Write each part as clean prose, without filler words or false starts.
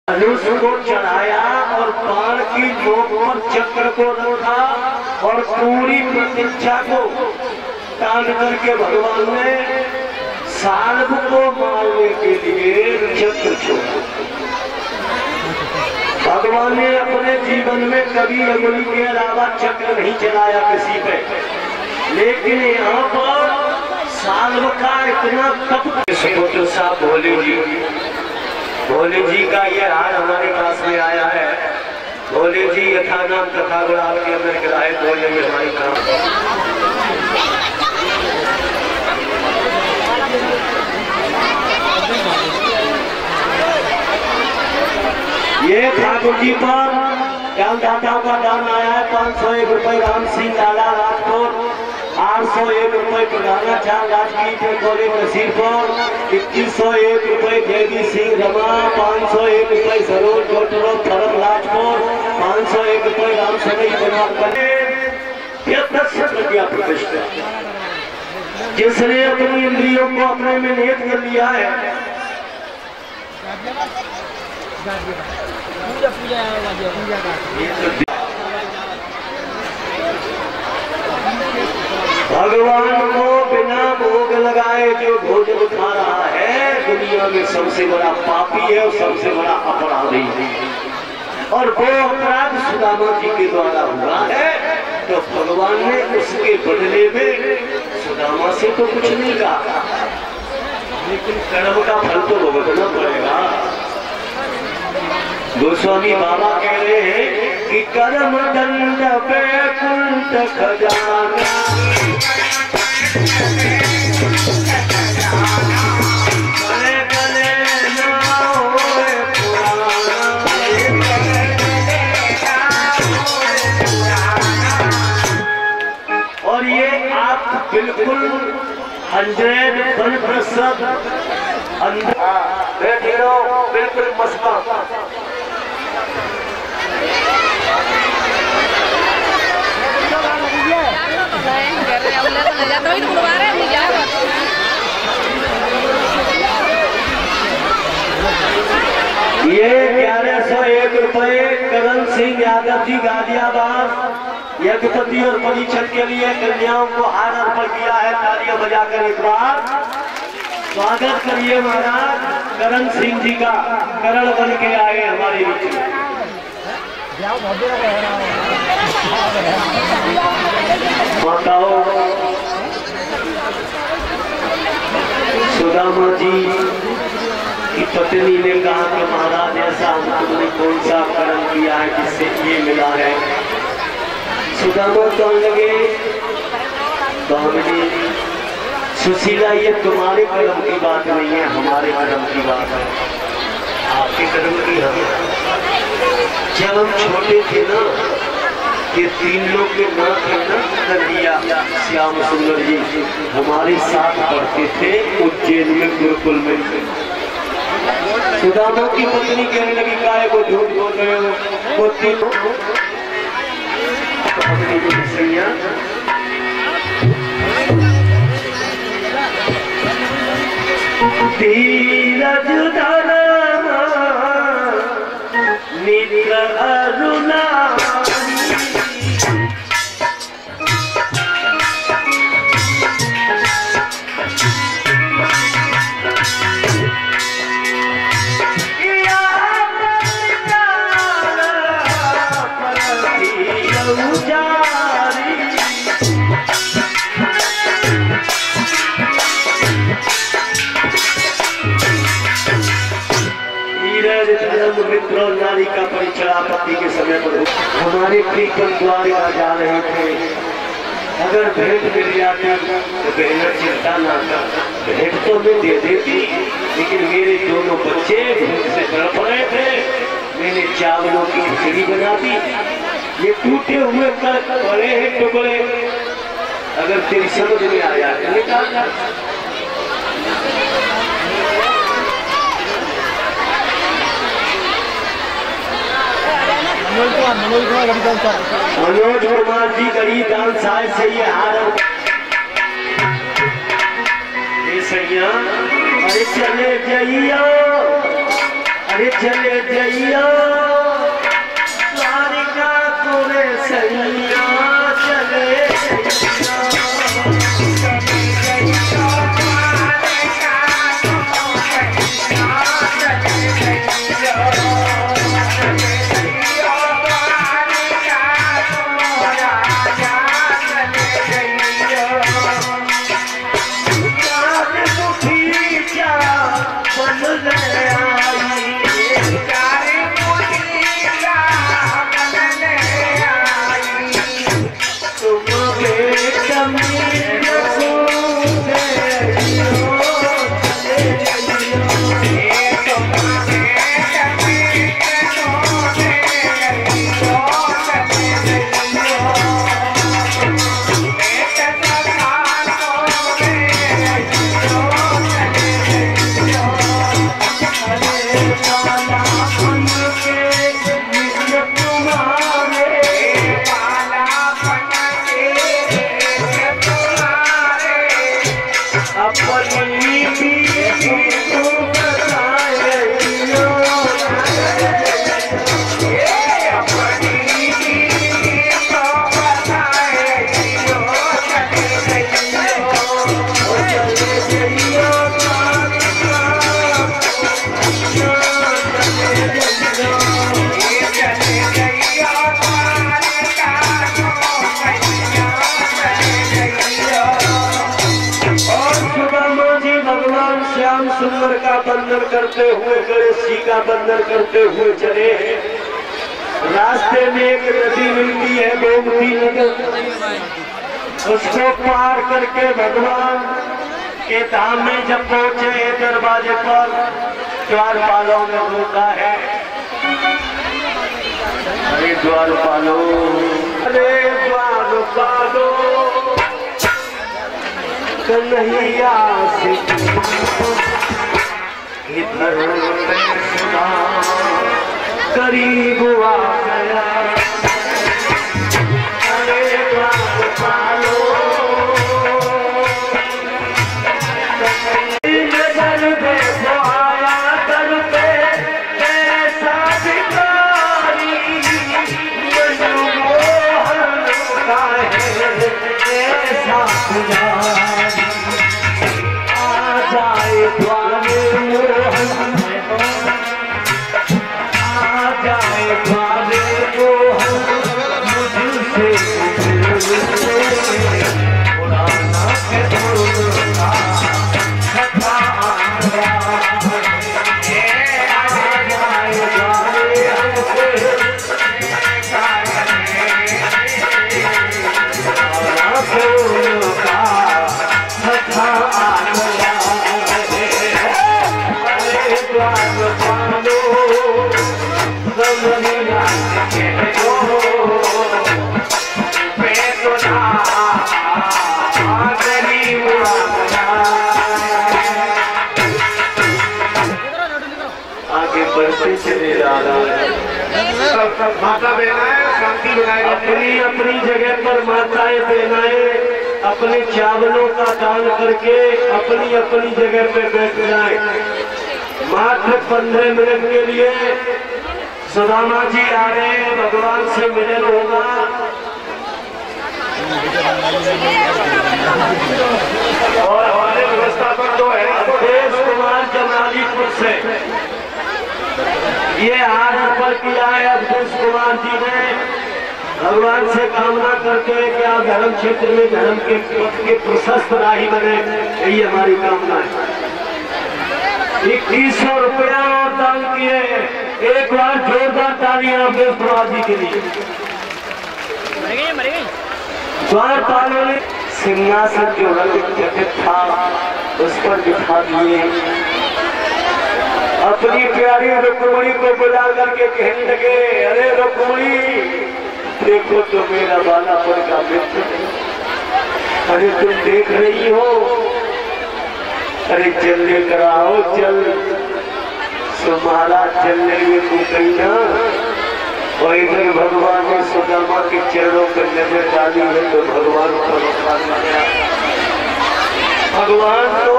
धनुष को चढ़ाया और बाण की नोक पर चक्र को रखा और पूरी प्रतीक्षा को टाल करके भगवान ने साल्व को मारने के लिए चक्र छोड़ा। भगवान ने अपने जीवन में कभी अंगुली के अलावा चक्र नहीं चलाया किसी पे, लेकिन यहाँ पर साल्व का इतना तप। सुपुत्र साहब भोले जी का ये हाल हमारे पास में आया है। भोले जी यथा नाम तथा गुण आपके अंदर गिराए बोलने में हमारी काम। ये ठाकुर जी पर दानदाताओं का दान आया है। 501 रुपए राम सिंह लाला राजपुर, 801 रुपए पुराना चांद राजकीय गोले नसीरपुर, 2101 रुपए देवी सिंह रमा, 501 रुपए सरोज कोटरो फरम राजपुर, 501 रुपए राम सभी प्रतिष्ठा। जिसने अपनी इंद्रियों को अपने में नियत कर लिया है, भगवान को बिना भोग लगाए जो भोजन खा रहा है दुनिया में सबसे बड़ा पापी है और सबसे बड़ा अपराधी है। और वो अपराध सुदामा जी के द्वारा हुआ है, तो भगवान ने उसके बदले में सुदामा से तो कुछ नहीं कहा, लेकिन कर्म का फल तो भुगतना पड़ेगा। गोस्वामी बाबा कह रहे हैं कि कर्म दंड बैकुंठ खजाना, गले गले ना होए पुराना, और ये आप बिल्कुल 100% अंदर बैठे रहो, बिल्कुल मस्का। ये 1101 रुपए करण सिंह यादव जी गाजियाबाद यज्ञपति और परीक्षण के लिए कन्याओं को हार अर्पण किया है। तालियां बजाकर एक बार स्वागत करिए महाराज करण सिंह जी का, करण बन के आए हमारे बीच में। माताओं, सुदामा जी की पत्नी ने कहा कि महाराज ऐसा तुमने कौन सा कर्म किया है जिससे ये मिला है। सुदामा कहने लगे स्वामी सुशीला, ये तुम्हारे कर्म की बात नहीं है, हमारे कर्म की बात है। आपके कर्म की है। जब हम छोटे थे ना, ये 3 लोग के नाम थे ना, कन्हैया श्याम सुंदर जी हमारे साथ पढ़ते थे उज्जैन में गुरुकुल में। सुदामा की पत्नी कहने लगी काहे को झूठ बोल रहे हो, वो 3 धीरज धर्म मित्र अरुणा, मित्र और नारी का परिचय आपत्ति के समय पर हमारे कीर्तन द्वारा जा रहे थे। अगर भेंट मिल जाती तो बहन चिंता ना कर, भेंट तो मैं दे देती, लेकिन मेरे दोनों बच्चे भूख से तड़प रहे थे। मैंने चावलों की खिचड़ी बना दी, ये टूटे हुए बड़े हैं टुकड़े, अगर तेरी समझ में आया तो निकाल। मनोज कुमार जी गरीब दान साहब से ये हार। अरे चले जाइयो अरे चले जइया द्वारिका तोरे सैया चले सुंदर का बंधन करते हुए गणेश जी का बंधन करते हुए चले। रास्ते में एक नदी मिलती है गोमती नदी, उसको पार करके भगवान के धाम में जब पहुंचे दरवाजे पर द्वारपालों ने रोका है। अरे द्वारपालों, अरे द्वारपालों कन्हैया से इधर करीब आ गया। अरे द्वारपालो नजर देखो आया दर पे ऐसा भिखारी, मनमोहन का है ऐसा पुजारी। आ जाए द्वारे माता बहनाएं शांति बनाए, अपनी अपनी जगह पर माताएं बहनाएं अपने चावलों का दान करके अपनी अपनी जगह पे बैठ जाए। मात्र 15 मिनट के लिए सुदामा जी आ रहे हैं, भगवान से मिलन होगा। और हमारे व्यवस्थापक जो है अवधेश कुमार जमालीपुर से ये हार अर्पण किया है। अवधेश कुमार जी ने भगवान से कामना करके क्या धर्म क्षेत्र में धर्म के प्रशस्त राही बने, यही हमारी कामना है। 2100 रुपया और दान किए। एक बार जोरदार तालियां अवधेश कुमार जी के लिए। द्वारपालों ने सिंहासन जो रंग जटित था उस पर बिठा दिए। अपनी प्यारी रुक्मणी को बुला करके कहने लगे, अरे रुक्मणी देखो तो मेरा बालापन का मित्र, अरे तुम देख रही हो, अरे चल लेकर आओ, चल तुम्हारा चलने में तू कहीं ना। और इधर भगवान ने सुदामा के चरणों पर नजर डाली है तो भगवान को गया। भगवान तो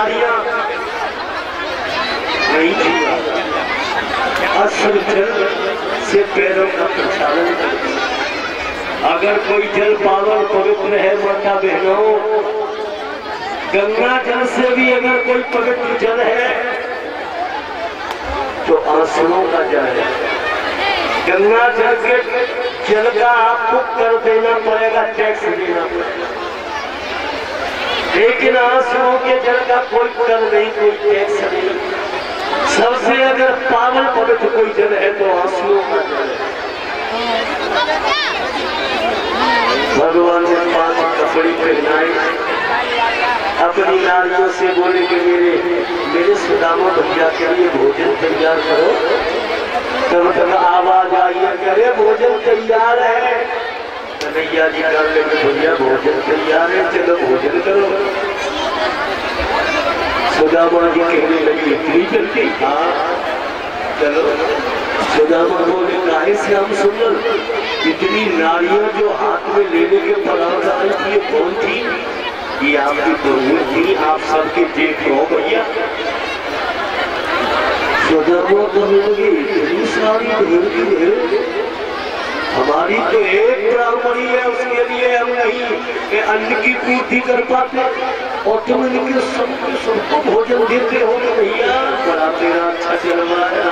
नारियां नहीं छुआ, असल जल से पैरों का प्रक्षालन करती। अगर कोई जल पावन पवित्र है माता बहनों, गंगा जल से भी अगर कोई पवित्र जल है तो आंसुओं का जल है। गंगा जल के जल का आपको कर देना पड़ेगा, टैक्स देना पड़ेगा, लेकिन आंसुओं के जल का कोई कर नहीं, कोई टैक्स नहीं। सबसे अगर पावन पवित्र कोई जल है तो आंसुओं का जल है। भगवान ने 5 कपड़े पहनाए, अपनी नारियों से बोले कि मेरे सुदामा भैया के लिए भोजन तैयार करो। तब तक आवाज आई है कि अरे भोजन तैयार है। कन्हैया जी कर लेंगे भैया भोजन तैयार है, चलो भोजन करो। सुदामा जी कहने लगी इतनी जल्दी? हाँ चलो। सुदामा बोले काहे से हम सुंदर, इतनी नारियां जो हाथ में लेने के परामर्श आई थी, ये कौन थी? ये आपकी बहू थी, आप सबके जेठ हो भैया। सुदामा करने लगी इतनी सारी ढेर की ढेर, हमारी तो एक ब्राह्मणी है, उसके लिए हम नहीं अन्न की पूर्ति कर पाते और तुम इनके सबको भोजन देते हो तो भैया बड़ा तेरा अच्छा जलवा है।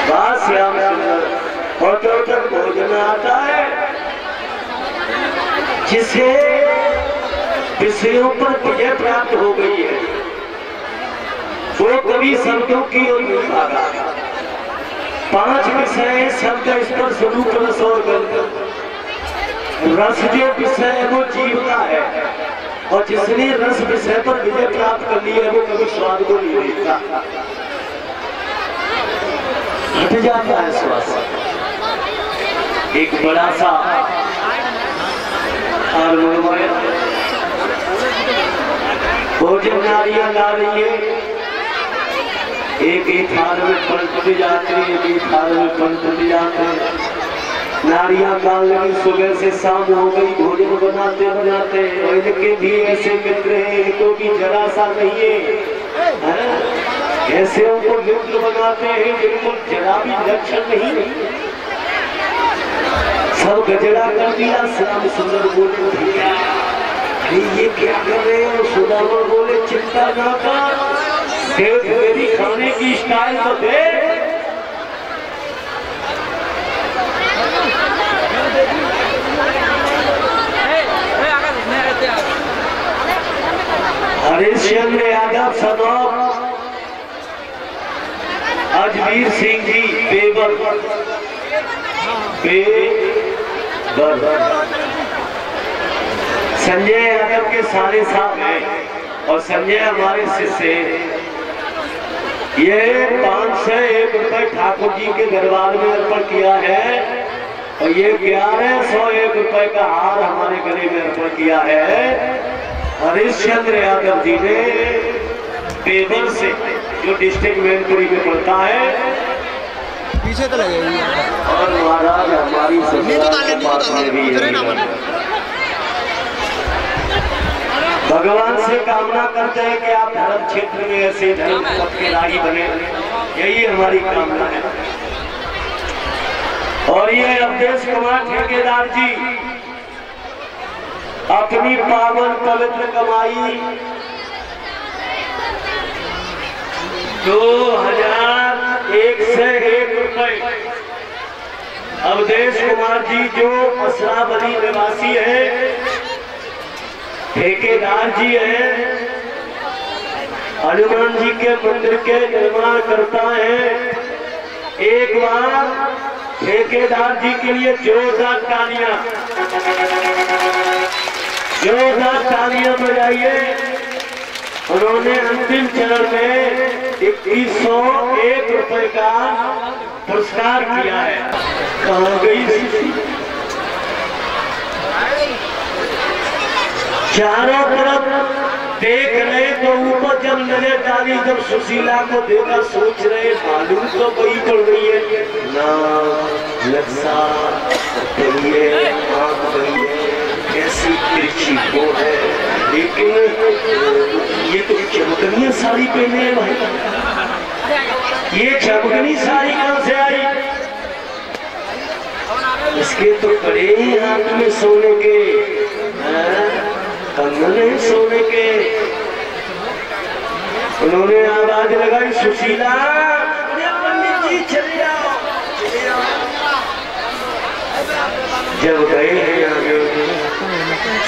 वाह श्याम सुंदर। और तो तक भोजन आता है जिसे विषयों पर विजय प्राप्त हो गई है, वो कभी शब्दों की ओर नहीं भागा। 5 विषय शब्द, स्पर्श, रूप, रस और गंध। रस जो विषय है वो जीव का है, और जिसने रस विषय पर विजय प्राप्त कर ली है वो कभी स्वाद को नहीं देखता, हट जाता है स्वाद। एक बड़ा सा भोजन नारियां ला रही है, एक थाल में पलटते जाते हैं, एक थाल में पलटते जाते हैं। नारियां काल लगी, सुबह से शाम हो गई, भोजन बनाते बनाते। और इनके भी ऐसे मित्र हैं, इनको भी जरा सा नहीं है, ऐसे उनको मित्र बनाते हैं जिनको जरा भी लक्षण नहीं। सब गजरा कर दिया। श्याम सुंदर बोले भैया ये क्या कर रहे हो? सुदामा बोले चिंता ना कर, देख मेरी खाने की स्टाइल तो देख। हरिश्चंद्र यादव सनौर अजमेर सिंह जी बेबर संजय यादव के सारे साथ हैं और संजय हमारे शिष्य। ये 501 रुपए ठाकुर जी के दरबार में अर्पण किया है और ये 1101 रुपए का हार हमारे गले में अर्पण किया है हरिश्चंद्र यादव जी ने बेबर से, जो डिस्ट्रिक्ट मैनपुरी में पड़ता है। पीछे तो लगे और महाराज हमारी भगवान से कामना करते हैं कि आप धर्म क्षेत्र में ऐसे धर्म पथ के राही बने, यही हमारी कामना है। और ये अवधेश कुमार ठेकेदार जी अपनी पावन पवित्र कमाई 2101 रुपए। अवधेश कुमार जी जो असराबली निवासी है, ठेकेदार जी है, हनुमान जी के मंदिर के निर्माण करता है। एक बार ठेकेदार जी के लिए जोरदार तालियां बजाइए। उन्होंने अंतिम चरण में 2101 रुपए का पुरस्कार किया है। कहाँ गई? चारों तरफ देख रहे तो ऊपर जब नजर डाली, जब सुशीला को देखा सोच रहे मालूम तो वही पड़ गई है ना, लक्षा बनी है, आंख बनी है, ऐसी तिरछी वो है, लेकिन ये तो चमकनी साड़ी पहने है भाई। ये चमकनी साड़ी कहां से आई? इसके तो कड़े हाथ में सोने के, कंगन है सोने के। उन्होंने आवाज लगाई, सुशीला पंडित जी चले जाओ, चले जाओ। जब गए हैं आगे,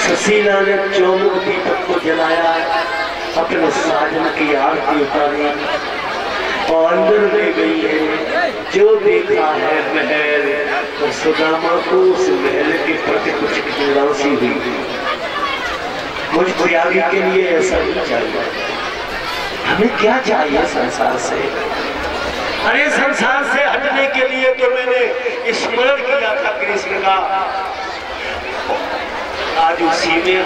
सुशीला ने चौमुख दीपक को जलाया, अपने साजन की आरती उतारी और अंदर ले गई है। जो देखा है महल, तो सुदामा को उस महल के प्रति कुछ उदासी हुई। मुझ त्यागी के लिए ऐसा नहीं चाहिए। हमें क्या चाहिए संसार से? अरे संसार से हटने के लिए तो मैंने स्मरण किया था कृष्ण का, आज उसी में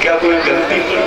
क्या कोई गलती की?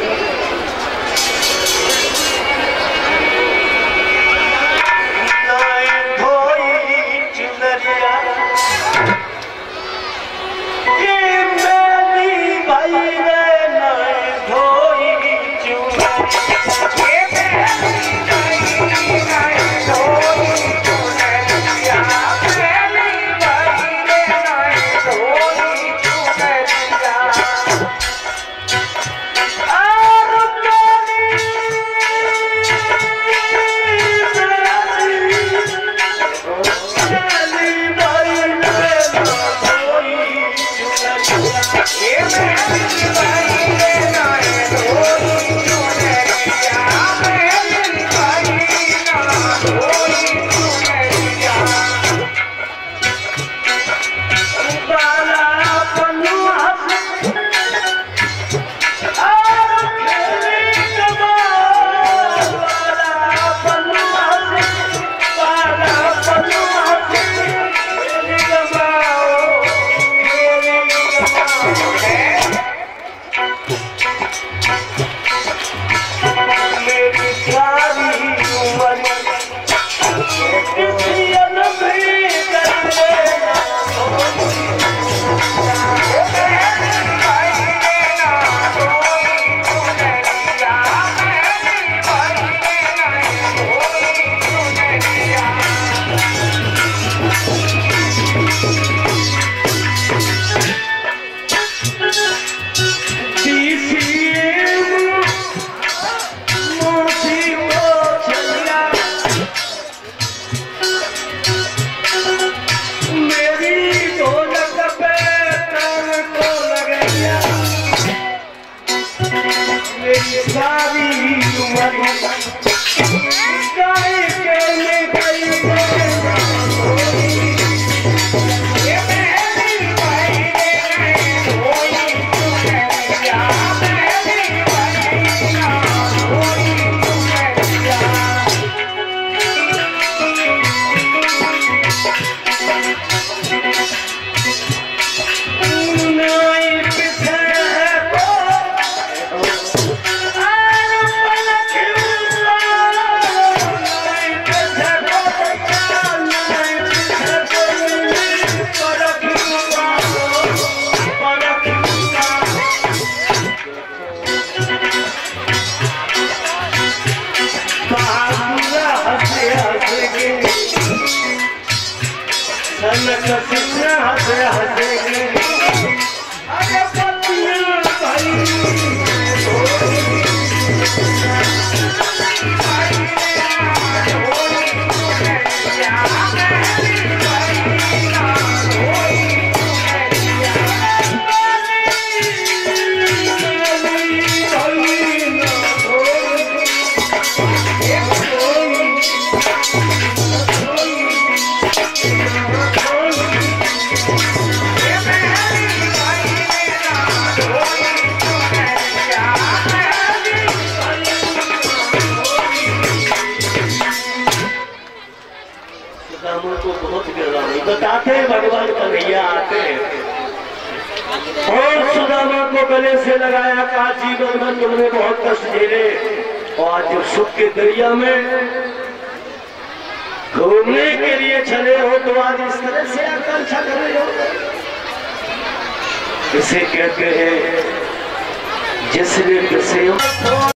बताते भगवान कन्हैया आते और सुदामा को गले से लगाया, कहा जीवन में तुमने बहुत कष्ट झेले और आज जब सुख के दरिया में घूमने के लिए चले हो तो आज इस तरह से आकांक्षा कर रहे हो। इसे कहते हैं जिसने